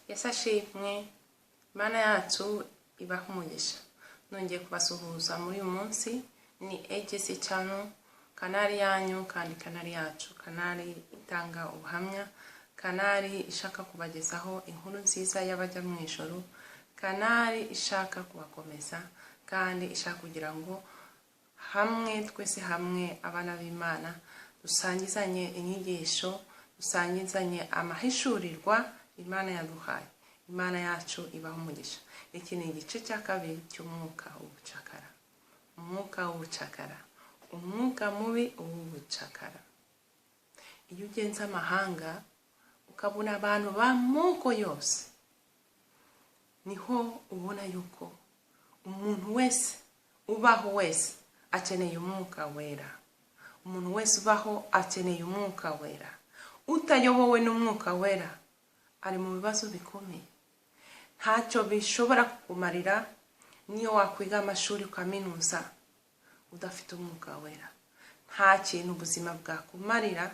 Yasashimwe Mana yacu ibaha umugisha. Nongeye kubasuhuza muri uyu munsi. Ni AGC Channel, kanali yanyu kandi kanali yacu, kanali itanga ubuhamya, kanali ishaka kubagezaho inkuru nziza y'abajya mu ijuru, kanali ishaka kubakomeza kandi ishaka kugira ngo hamwe twese hamwe abana b'Imana dusangizanye inyigisho, dusangizanye amahishurirwa Imana yaduhaye. Imana yacu ibaha umugisha. Iki ni igice cya kabiri cy'umwuka w'ubucakara. Umwuka w'ubucakara, umwuka mubi w'ubucakara. Iyo ugenze amahanga ukabona abantu b'amoko yose, niho ubona yuko umuntu wese ubaho wese akeneye umwuka wera. Umuntu wese ubaho akeneye umwuka wera. Utayobowe n'umwuka wera ari mu bibazo bikomeye. Ntacyo bishobora kukumarira niyo wakwiga amashuri ukaminuza udafite umwuka wera. Nta kintu ubuzima bwakumarira,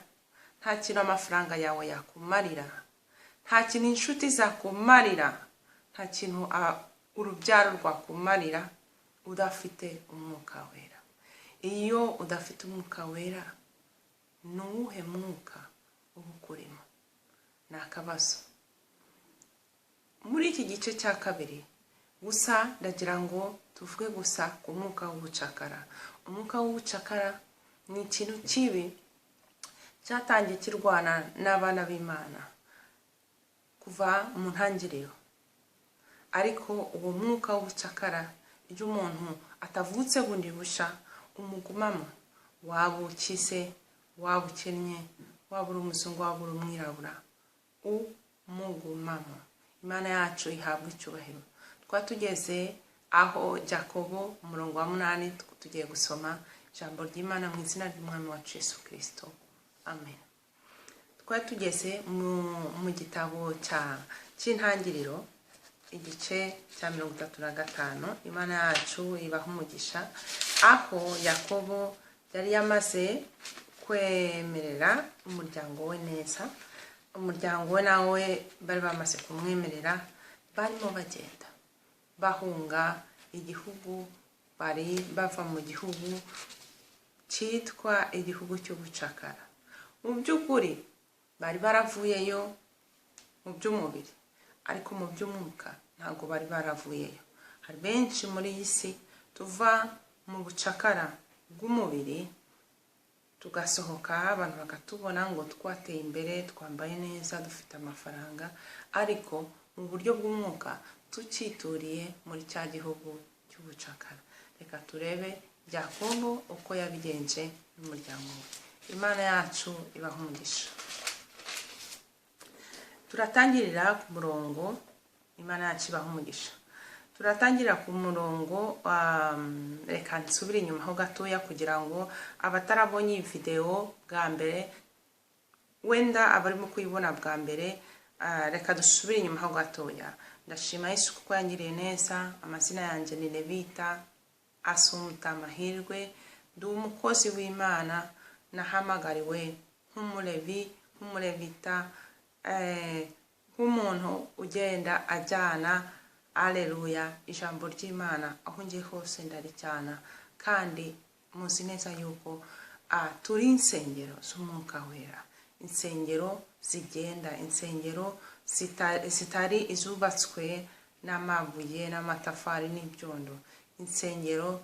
nta kintu amafaranga yawe yakumarira, nta kintu inshuti zakumarira, nta kintu urubyaro rwakumarira udafite umwuka wera. Iyo udafite umwuka wera, ni uwuhe mwuka ubukurimo? Ni akabazo. Muri iki gice cya kabiri gusa ndagira ngo tuvuge gusa ku mwuka w'ubucakara. Umwuka w'ubucakara ni ikintu kibi cyatangiye kirwana n'abana b'Imana kuva mu ntangiriro. Ariko uwo mwuka w'ubucakara, iyo umuntu atavutse bundi busha, umugumamo, waba ukize, waba ukennye, waba uri umuzungu, waba uri umwirabura, umugumamo. Imana yacu ihabwa icyubahiro. Twatugeze aho Yakobo umurongo wa 8 tugiye gusoma ijambo ry'Imana mu izina ry'Umwami wacu Yesu Kristo. Amen. Twatugeze mu gitabo cy'intangiriro, igice cya 35. Imana yacu ibaha umugisha. Aho Yakobo yari yamaze kwemerera umuryango we neza. Umuryango we nawe bari bamaze kumwemerera, barimo bagenda bahunga igihugu, bari bava mu gihugu cyitwa igihugu cy'ubucakara. Mu by'ukuri bari baravuyeyo mu by'umubiri, ariko mu by'umwuka ntabwo bari baravuyeyo. Hari benshi muri iyi si tuva mu bucakara bw'umubiri tugasohoka, abantu bakatubona ngo twateye imbere, twambaye neza, dufite amafaranga, ariko mu buryo bw'umwuka tucituriye muri cya gihugu cy'ubucakara. Reka turebe Yakobo uko yabigenje n'umuryango we. Imana yacu ibaha umugisha. Turatangirira ku murongo. Imana yacu ibaha umugisha. Turatangirira ku murongo, reka nsubire inyuma ho gatoya kugira ngo abatarabonye iyi video bwa mbere, wenda abarimo kuyibona bwa mbere, reka dusubire inyuma ho gatoya. Ndashima Yesu kuko yangiriye neza. Amazina yanjye ni Levita Asumta Mahirwe. Ndi umukozi w'Imana, nahamagariwe nk'umulevita, nk'umuntu ugenda ajyana Aleluya ijambo ry'Imana aho ngiye hose ndarijyana. Kandi muzi neza yuko turi insengero z'umwuka wera, insengero zigenda, insengero zitari izubatswe n'amabuye n'amatafari n'ibyondo, insengero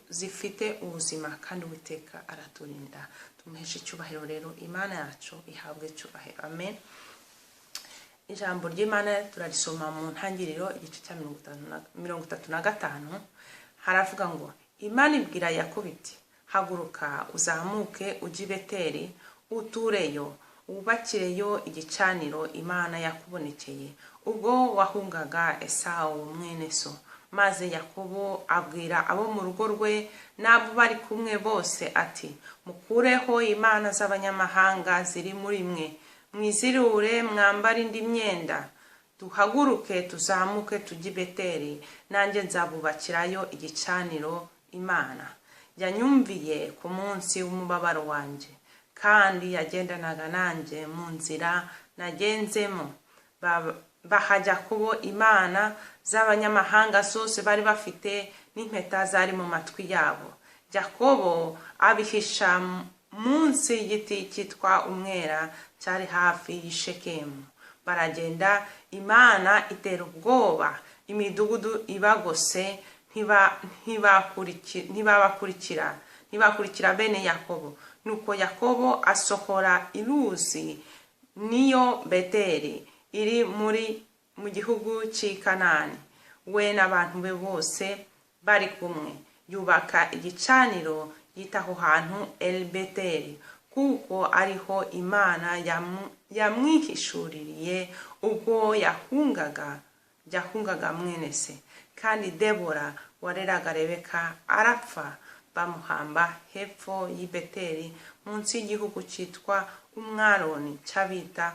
zifite ubuzima kandi Uwiteka araturinda. Tumuheshe icyubahiro rero. Imana yacu ihabwe icyubahiro. Amen. Ijambo ry'Imana turarisoma mu ntangiriro igice cya 35. Haravuga ngo, Imana ibwira Yakobo iti, haguruka uzamuke ujye i Beteli, utureyo, wubakireyo igicaniro Imana yakubonekeye ubwo wahungaga Esawu mwene so. Maze Yakobo abwira abo mu rugo rwe n'abo bari kumwe bose ati, mukureho imana z'abanyamahanga ziri muri mwe, mwizirure mwambare indi myenda, duhaguruke tuzamuke tujye i Beteli, nanjye nzabubakirayo igicaniro Imana yanyumviye ku munsi w'umubabaro wanjye, kandi yagendanaga nanjye mu nzira nagenzemo. baha Yakobo imana z'abanyamahanga zose bari bafite n'impeta zari mu matwi yabo. Yakobo abihisha munsi y'igiti cyitwa umwera cyari hafi y'Ishekemu. Baragenda, imana itera ubwoba imidugudu ibagose, ntibakurikira bene Yakobo. Nuko Yakobo asohora iruzi, niyo Beteli, iri mu gihugu cy'i Kanani, we n'abantu be bose bari kumwe. Yubaka igicaniro yita aho hantu El Beteli, kuko ariho imana yamwihishuririye ubwo yahungaga mwene se. Kandi Debora wareraga Rebeka arapfa, bamuhamba hepfo y'i Beteli munsi y'igihugu cyitwa Umwaroni cy'abita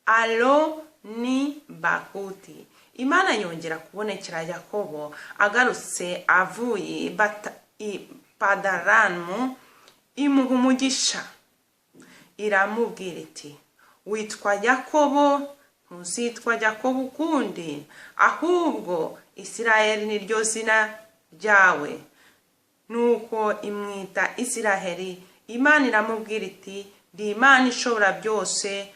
Aloni Bakuti. Imana yongera kubonekera Yakobo agarutse avuye i Padaranamu, imuha umugisha, iramubwira iti, witwa Yakobo, ntuzitwa Yakobo ukundi, ahubwo Isiraheli niryo zina ryawe. Nuko imwita Isiraheli. Imana iramubwira iti, ndi Imana ishobora byose,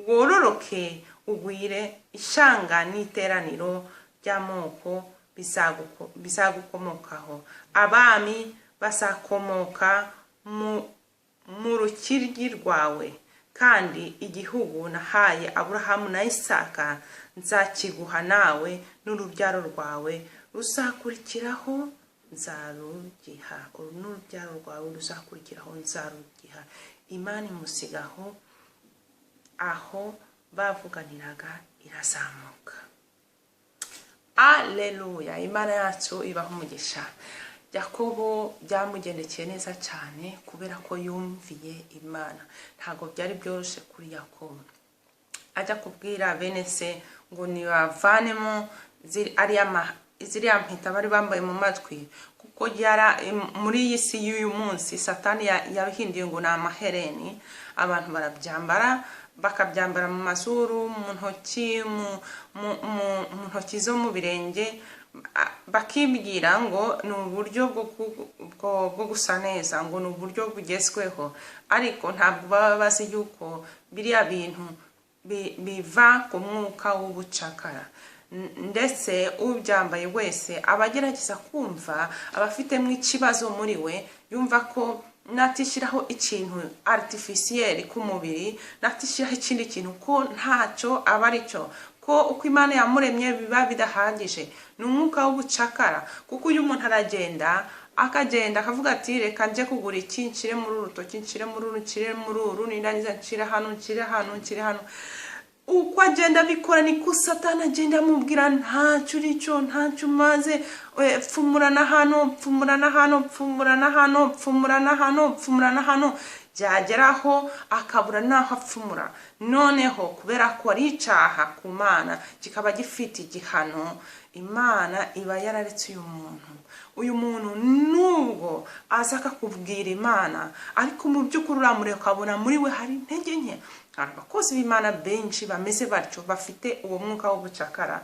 wororoke ugwire, ishanga n'iteraniro ry'amoko bizagukomokaho. Abami bazakomoka mu rukiryi rwawe, kandi igihugu nahaye Aburahamu na Isaka nzakiguha nawe n'urubyaro rwawe ruzakurikiraho nzarugiha. N'urubyaro rwawe ruzakurikiraho nzarugiha. Imana imusigaho aho bavuganiraga irazamuka. Aleluya. Imana yacu ibaho umugisha. Yakobo byamugendekeye neza cyane kubera ko yumviye Imana. Ntago byari byoroshye kuri Yakobo. Ajya kubwira bene se ngo nibavanemo ziriya mpeta bari bambaye mu matwi, kuko muri iyi si y'uyu munsi Satani yabihinduye ngo ni amahereni. Abantu barabyambara, bakabyambara mu mazuru, mu ntoki, mu ntoki zo mu birenge, bakibwira ngo ni uburyo bwo gusa neza, ngo ni uburyo bugezweho. Ariko ntabwo baba bazi yuko biriya bintu biva ku mwuka w'ubucakara. Ndetse ubyambaye wese abagerageza kumva, abafitemo ikibazo muri we, yumva ko natishyiraho ikintu artificiel ku mubiri, natishyiraho ikindi kintu ko ntacyo aba ari cyo, ko uko Imana yamuremye biba bidahagije. Ni umwuka w'ubucakara. Kuko uyu muntu aragenda akavuga ati, reka njye kugura iki, nshyire muri uru rutoki, nshyire muri uru, nshyire muri uru, nirangiza nshyire hano, nshyire hano, nshyire hano. Uko agenda bikora niko Satani agenda amubwira, ntacyo uri cyo, ntacyo umaze, pfumurana hano, pfumurana hano, pfumurana hano, pfumurana hano, pfumurana hano. Byageraho akabura naho apfumura. Noneho kubera ko ari icyaha ku Mana, kikaba gifite igihano, Imana iba yararetse uyu muntu nubwo aza akakubwira Imana, ariko mu by'ukuri uramureba ukabona muri we hari intege nke. Abakozi b'Imana benshi bameze batyo, bafite uwo mwuka w'ubucakara,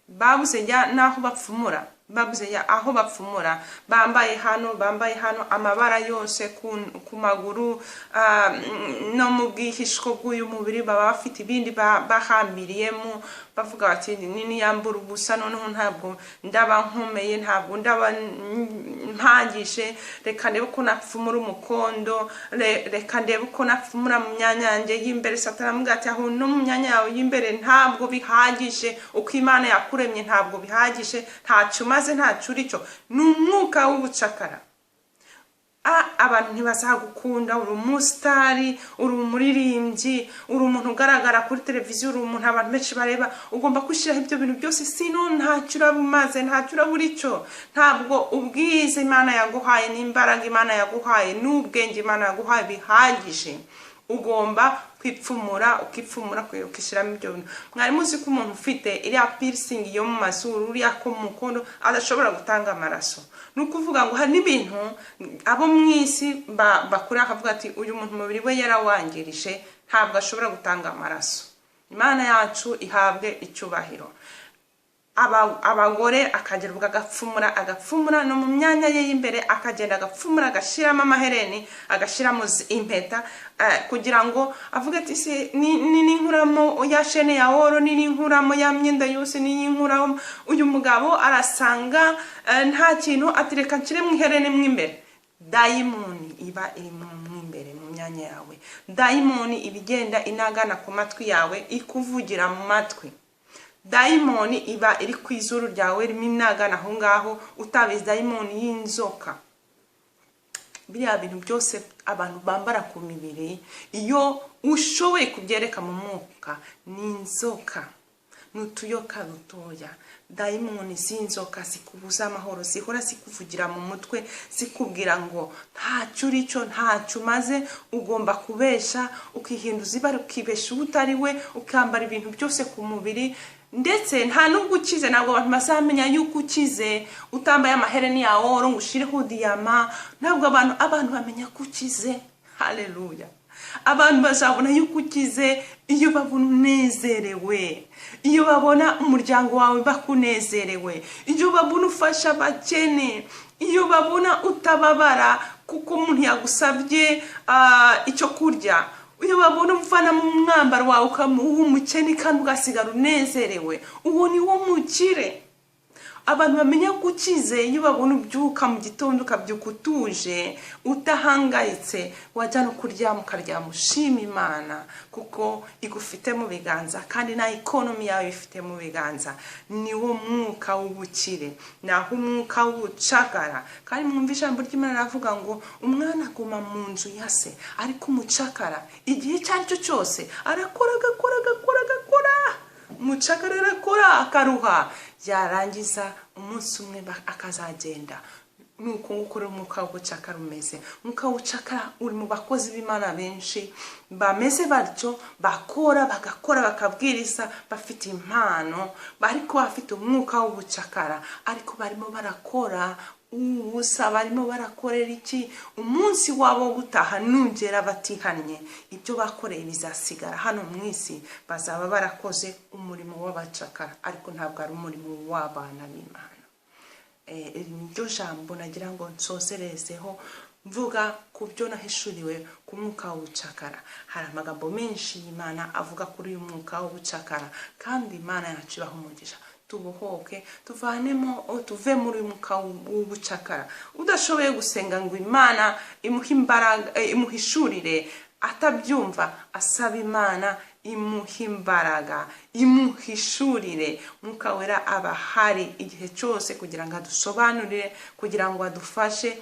babuze naho bapfumura, aho bapfumura, bambaye hano, amabara yose ku maguru, no mu bwihishwa bw'uyu mubiri baba bafite ibindi bahambiriyemo, bavuga bati niyambura ubusa noneho ntabwo ndaba nkomeye, ntabwo ndaba mpagije, reka ndebe ko napfumura umukondo, reka ndebe ko napfumura mu myanya yanjye y'imbere. Satani amubwira ati, aho no mu myanya yawe y'imbere ntabwo bihagije, uko Imana yakuremye ntabwo bihagije, ntacyo umaze, ntacyo uri cyo. Ni umwuka w'ubucakara. Abantu ntibazagukunda, uri umusitari, uri umuririmbyi, uri umuntu ugaragara kuri televiziyo, uri umuntu abantu benshi bareba, ugomba kwishyiraho ibyo bintu byose, sino ntacyo uraba umaze, ntacyo uraba uri cyo. Ntabwo ubwiza Imana yaguhaye n'imbaraga Imana yaguhaye n'ubwenge Imana yaguhaye bihagije. ugomba kwipfumura ukipfumura ukishiramo ibyo bintu. Mwari muzi ko umuntu ufite iriya piercing yo mu mazuru uriya ko mu mukondo adashobora gutanga amaraso. Nukuvuga ngo hari n'ibintu abo mwisi bakura akavuga ati uyu muntu mubiri we yarawangirije ntabwo ashobora gutanga amaraso. Imana yacu ihabwe icyubahiro. Abagore akagera agapfumura no mu myanya ye y'imbere akagenda agapfumura agashiramo amahereni agashiramo impeta kugira ngo avuga ati se ni nkuramo ya shene ya oro ni nkuramo ya myenda yose ni nkuramo. Uyu mugabo arasanga nta kintu atireka nshire mu ihereni mw'imbere. Dayimoni iba iri mw'imbere mu myanya yawe. Dayimoni ibigenda inagana ku matwi yawe ikuvugira mu matwi. Dayimoni iba iri ku izuru ryawe riminagana aho ngaho utabizi. Dayimoni y'inzoka. Biriya bintu byose abantu bambara ku mibiri iyo ushoboye kubyereka mu mwuka ni inzoka, n'utuyoka dutoya. Dayimoni z'inzoka zikubuza amahoro, zihora zikuvugira mu mutwe zikubwira ngo ntacyo urico ntacyo umaze, ugomba kubesha ukihinduza ibara ukibesha utari we, ukambara ibintu byose ku mubiri. Ndetse nta nubwo ukize, ntabwo abantu bazamenya yuko ukize utambaye amahereni ya oro ngo ushireho diyama. Ntabwo abantu bamenya ko ukize. Haleluya. Abantu bazabona yuko ukize iyo babona unezerewe, iyo babona umuryango wawe bakunezerewe, iyo babona ufasha abakene, iyo babona utababara kuko umuntu yagusabye icyo kurya, iyo babona uvana mu mwambaro wawe w'umukene kandi ugasigara unezerewe. Uwo ni wo mukire. Abantu bamenya ko ukize iyo babona ubyuka mu gitondo ukabyuka utuje utahangayitse, wajya no kuryama ukaryama ushima Imana kuko igufite mu biganza kandi na economy yawe ifite mu biganza. Ni wo mwuka w'ubukire, naho umwuka w'ubucakara. Kandi mwumva ijambo ry'Imana ravuga ngo umwana aguma mu nzu ya se, ariko umucakara igihe cyacyo cyose arakora. Umucakara arakora akaruha, yarangiza umunsi umwe akazagenda. Nuko ngukora umwuka w'ubucakara umeze. Umwuka w'ubucakara uri mu bakozi b'Imana benshi bameze batyo, bagakora bakabwiriza, bafite impano, ariko bafite umwuka w'ubucakara, ariko barimo barakora ubusa, barimo barakorera iki? Umunsi wabo gutaha nugera batihanye, ibyo bakoreye bizasigara hano mu isi. Bazaba barakoze umurimo w'abacakara, ariko ntabwo ari umurimo w'abana b'Imana. Niryo jambo nagira ngo nsozerezeho mvuga ku byo nahishuriwe ku mwuka w'ubucakara. Hari amagambo menshi y'Imana avuga kuri uyu mwuka w'ubucakara, kandi Imana yacu ibaha umugisha. Tubohoke, tuve muri uyu mwuka w'ubucakara. Udashoboye gusenga ngo Imana imuhe imbaraga, imuhishurire, atabyumva asaba Imana imuhe imbaraga, imuhishurire. Mwuka wera aba hari igihe cyose kugira ngo adusobanurire, kugira ngo adufashe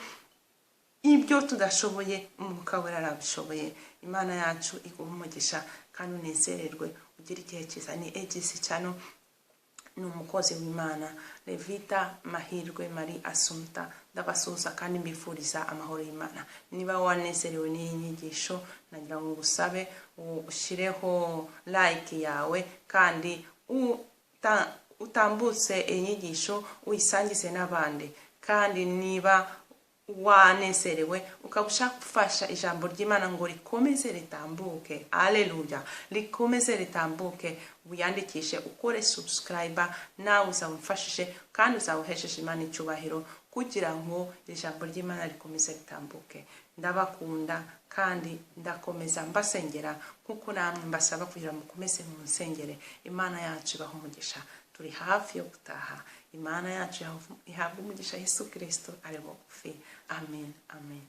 ibyo tudashoboye. Mwuka wera arabishoboye. Imana yacu iguhe umugisha kandi unezererwe, ugire igihe cyiza. Ni AGC Channel, ni umukozi w'Imana Levita Mahirwe Marie Assumpta. Ndabasuhuza kandi mbifuriza amahoro y'Imana. Niba wanezerewe n'iyi nyigisho, nagira ngo ngusabe ushireho like yawe, kandi utambutse inyigisho uyisangize n'abandi. Kandi niba wanezerewe ukabushaka gufasha ijambo ry'Imana ngo rikomeze ritambuke, haleluya, rikomeze ritambuke, uyandikishe ukore subscribe, nawe uzamufashije kandi uzawuhesheje Imana icyubahiro kugira ngo ijambo ry'Imana rikomeze ritambuke. Ndabakunda kandi ndakomeza mbasengera kuko namwe mbasaba kugira mukomeze mu nsengere. Imana yacu ibaha umugisha. Turi hafi yo gutaha. Imana yacu ihabwe umugisha. Yesu Kristo ari bugufi. Amen. Amen.